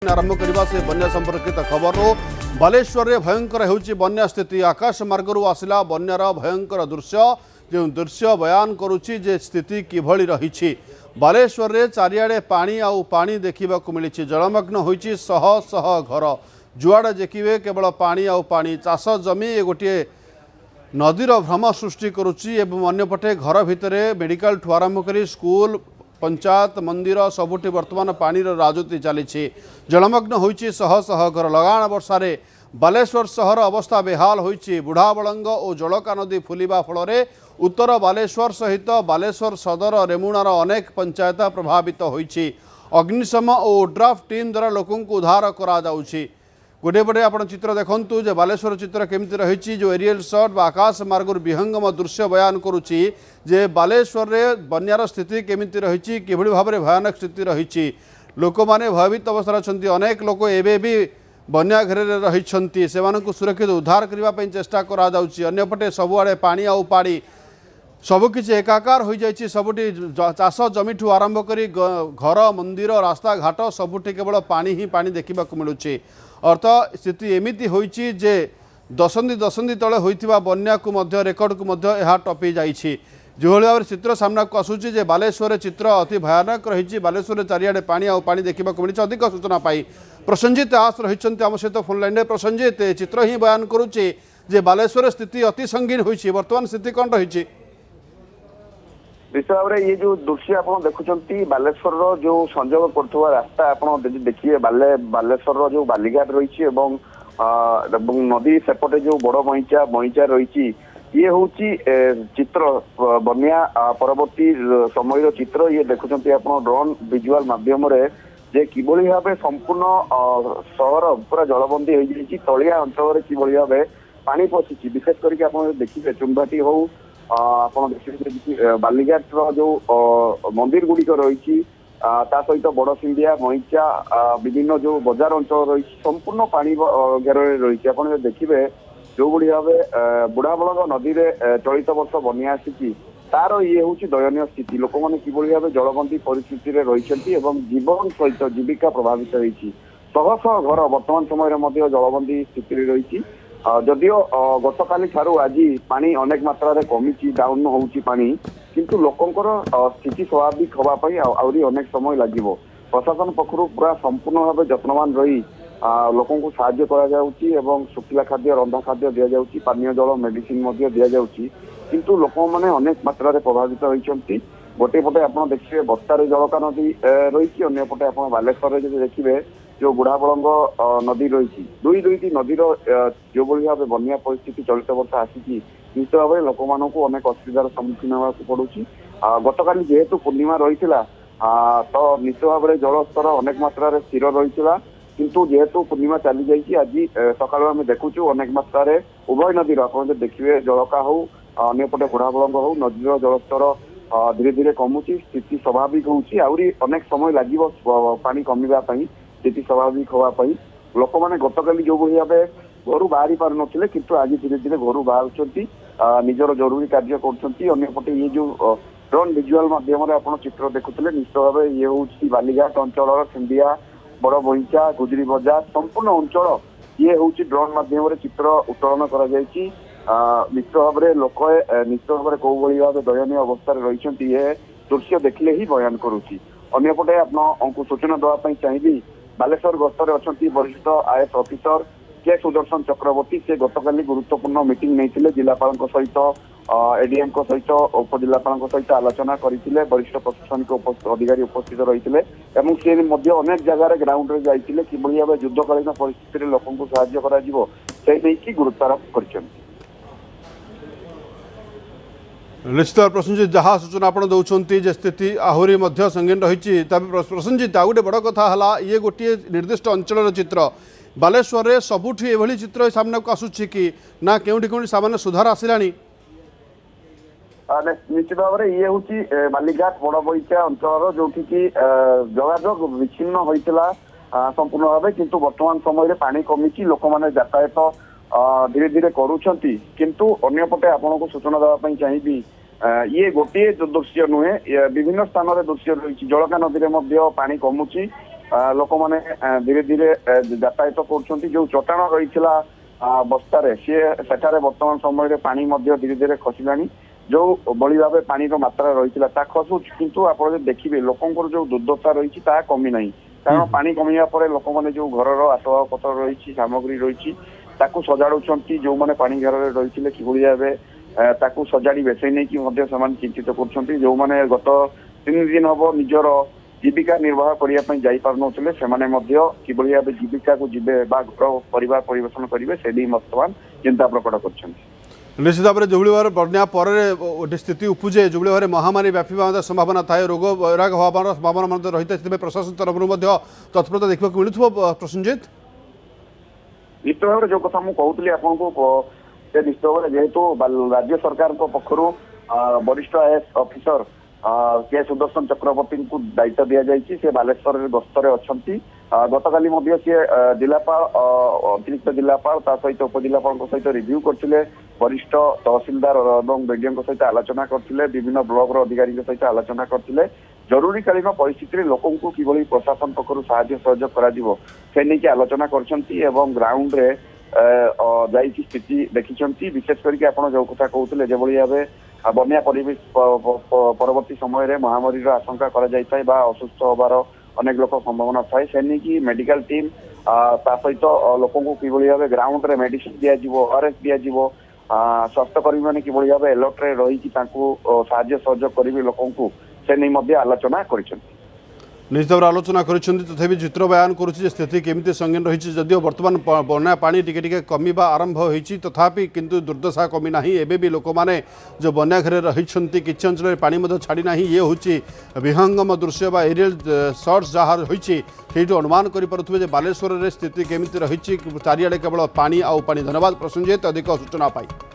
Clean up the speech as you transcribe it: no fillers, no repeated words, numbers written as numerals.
आरंभ करने से बन्या संपर्कित खबर बालेश्वर रे भयंकर होउची बन्या स्थिति आकाश मार्गरू आसिला बन्यार भयंकर दृश्य जो दृश्य बयान करुची जे स्थिति किभली रही बालेश्वर रे चारिआडे पानी आउ पानी देखा मिली जलमग्न होइची शह शह घर जुआड़े देखिए केवल पानी आउ पानी चाष जमी ए गोटे नदीर भ्रम सृष्टि करुची एवं अन्यपटे घर भितर मेडिकल ठू आरंभ कर स्कूल पंचायत मंदिर सबुठी वर्तमान पानी राजती चली जलमग्न होइची शह शह घर लगाण वर्षार बालेश्वर सहर अवस्था बेहाल होइची बुढ़ाबलंग और जलका नदी फुलिबा फल उत्तर बालेश्वर सहित बालेश्वर सदर रेमुणार अनेक पंचायत प्रभावित होइची अग्निशम और ओड्राफ टीम द्वारा लोकों को उद्धार करा जाउची। गोटे पटे आप चित्र देखु जे बालेश्वर चित्र केमती रही जो एरियल शॉट आकाश मार्ग विहंगम दृश्य बयान करुच्ची जे बालेश्वर रे बन्यार स्थिति केमती रही किभली भाव में भयानक स्थिति रही लोक मैंने भयभीत अवस्था अच्छा अनेक लोक एवं भी बन्या घेर रही सुरक्षित उद्धार करने चेष्टा करपटे सबुआड़े पानी आउ पाड़ी सबकि एकाकार हो जाए सबुठी चाष जमी ठू आरंभ कर घर मंदिर रास्ता घाट सबुठी केवल पानी ही पानी देखा मिलूँ अर्थ स्थिति एमती होइची जे दशंधि दशंधि तले होइथिबा बन्या को मध्य रेकर्ड को मध्य यह टपी जाइछि जो भाव में चित्र सामना को आसूची जे बालेश्वर चित्र अति भयानक रही बालेश्वर चारिआडे पानी आउ पानी देखा मिली अधिक सूचना पाई प्रसंजित आस रही आम सहित फोन लाइन प्रसंजित चित्र ही बयान करुचे जे बालेश्वर स्थिति अति संगीन होइछि वर्तमान स्थिति कौन रही निश्चित भाव में ये जो दृश्य आप देखुं बालेश्वर जो संजोग कर रास्ता आप देखिए बालेश्वर जो बालीघाट रही नदी सेपटे जो बड़ बईचा बईचा रही ये हूँ चित्र बन्या परवर्ती समय चित्र ये देखुं आप ड्रोन विजुआल मध्यम जे किभली भाव संपूर्ण सहर पूरा जलबंदी हो जाए तलिया अंचल किभली भाव पानी पशिची विशेष करके आप देखिए चुंबाटी हो आप देखिए बालीघाट जो मंदिर गुड़िक रही सहित बड़ सिंधिया मईचा विभिन्न जो बजार अंचल रही संपूर्ण पानी घेर रही आप देखिए जो भाई भाव बुढ़ाबलंग नदी में चलित वर्ष बनिया आसी तार ये हूँ दयनीय स्थिति लोक मैंने किभली भाव जलबंदी परिस्थिति रही जीवन सहित जीविका प्रभावित होती शह शह घर वर्तमान समय जलबंदी स्थिति रही जदियो गतकाली ठारू आज पानी अनेक मात्रा कमी डाउन होउची पानी किंतु लोकंकर स्थिति स्वाभाविक होगापी आहरी अनेक समय लगे प्रशासन पक्षर पूरा संपूर्ण भाव जत्नवान रही लोकों को साहाय्य करा सुखिला खाद्य रंधा खाद्य दि जाऊँगी पानीय जल मेडिसिन दि जाऊँगी किंतु लोक मैंने अनेक मात्रा प्रभावित होती गोटे पटे आप देखिए बस्तार जलका नदी रही अंपटे आप बालेश्वर देखिए जो बुढ़ाबलंग नदी रही दुईटी नदीर जो भाव बन्या परिस्थिति चलित वर्ष आसी निश्चित भाव में लोक मान अनेक असुविधार सम्मुखीन होगा पड़ुची गतकाली जेहेतु पूर्णिमा रही तो निश्चित भाव में जलस्तर अनेक मात्रा स्थिर रही किंतु जेहेतु पूर्णिमा चली जाइए आज सकाल आम देखुचु अनेक मात्रा उभय नदीर आप देखिए जलका हो अंपटे बुढ़ाबलंग हो नदीर जलस्तर धीरे धीरे कमुची स्थिति स्वाभाविक होउची आउरी अनेक समय लगे पानी कमिवाई स्थिति स्वाभाविक होगापी लोक मैंने गतकाली जो भाई भाव घर बाहरी पार नथिले किंतु आज धीरे धीरे घर बाहर निजर जरूरी कार्य करपटे ये जो ड्रोन विजुआल मध्यम आप चित्र देखुले निश्चित भाव ये हूँ बालीघाट अंचल सिंधिया बड़ बईचा गुजरी बजार संपूर्ण अंचल ये हूँ ड्रोन मध्यम चित्र उत्तोलन कर निश्चित भाव में लोक निश्चित भाव में कौ भाव दयनीय अवस्था रही ये दृश्य देखले ही बयान करुच्ची अंपटे आपको सूचना देवाई चाहिए बालेश्वर गस्तर अच्छा वरिष्ठ आईएएस ऑफिसर के सुदर्शन चक्रवर्ती से गतकाली गुरुत्वपूर्ण मीटिंग नहीं जिलापाल सहित एडीएम सहित उपजिलापाल सहित आलोचना करते वरिष्ठ प्रशासनिक अधिकारी उपस्थित रही सी अनेक जगह ग्राउंड में जाइए किभली भाव युद्धकालीन परिस्थिति में लोक साहाय्य गुरुत्वारोप कर निश्चित प्रसन्नजित जहाँ सूचना आप दौरान स्थिति आहरी संगीन रही प्रसन्नजित आ गए बड़ कथा है ये गोटे निर्दिष्ट अंचल चित्र बालेश्वर रे सबुठी एभली चित्र सामना को आसूची कि ना केउठी कोनी सामान्य सुधार आसिला निश्चित भाव में ये हूँ बालीघाट बड़ बईचा अंचल जो जोगाजोग विच्छिन्न होता संपूर्ण भाव किंतु वर्तमान समय पानी कमी लोक मैंने यातायात धीरे धीरे करुँच किंतु अन्यपटे आपको सूचना देवाई चाहिए ये गोटे दृश्य नुहे विभिन्न स्थान दृश्य रही जलका नदी में पानी कमुची लोक मैंने धीरे धीरे यातायात कर जो चट्टाण रही बस्तार सी सेठारे बर्तमान समय पानी धीरे धीरे खसला जो बड़ी भाव पानी मात्रा रही खसु किंतु आप देखिए लोकंर जो दुर्दशा रही कमी ना कारण पानी कमिया लोक मैंने जो घर आसबाब पत्र रही सामग्री रही सजाड़ुंट जो मैंने पानी घर रही कि भाव सजाड़ी बेसई नहीं चिंतित कर जो मैंने गत 3 दिन हम निजर जीविका निर्वाह करने जापारे कि भाव जीविका को जीवे घर परिवार परिवेशन करेंगे से बर्तमान चिंता प्रकट कर निश्चित भाव में जो भाव बन्या पर स्थिति उपजे जो भाव महामारी व्यापा संभावना थाए रोग वैराग होवार संभावना रही है प्रशासन तरफ तत्परता देखा मिलूब प्रसन्नजित निश्चित भाव जो कथा मुझे कहूली आपको निश्चित भाव जेहेतु राज्य सरकार पक्षर वरिष्ठ आईएएस ऑफिसर के सुदर्शन चक्रवर्ती को दायित्व दि जाए सी बालेश्वर गस्तर अच्छा गतकाली सी जिलापाल अतिरिक्त जिलापाल सहित उपजिलापाल सहित रिव्यू करते वरिष्ठ तहसिलदार और बीडीओ सहित आलोचना करते विभिन्न ब्लॉक अधिकारी सहित आलोचना करते जरूरीकालीन परिस्थिति लोक कि प्रशासन पक्षर साहाय्य सहयोग कर आलोचना कर ग्राउंड रे जाइए स्थिति देखी विशेष करके आप जो कथा कहते जो भाव बन्या परिवेश परवर्ती समय महामारी आशंका असुस्थ होबार अनेक लोक संभावना थाए से मेडिकल टीम सहित लोक कि भाव ग्राउंड रे मेडिसिन दिज्स दिज्व स्वास्थ्यकर्मी मैंने कि भाव अलर्ट रही साहाय्य सहयोग करेंगे लोक से नहीं आलोचना कर निश्चित भाव आलोचना करी चित्र बयान करुच्ची स्थिति केमी संगीन रही जदिव बर्तमान बन्या पानी टिके कमिबा आरंभ होती तथापि किंतु दुर्दशा कमी ना एबे भी लोक मैंने जो बन्या घरे रही किसी अंचल पानी छाड़ी ना ये हूँ विहंगम दृश्य बा एरियल शॉट्स जहाँ रही अनुमान करें बालेश्वर में स्थिति केमी रही चारिड़े केवल पानी आउ पानी धन्यवाद प्रसन्नजित अधिक सूचना पाई।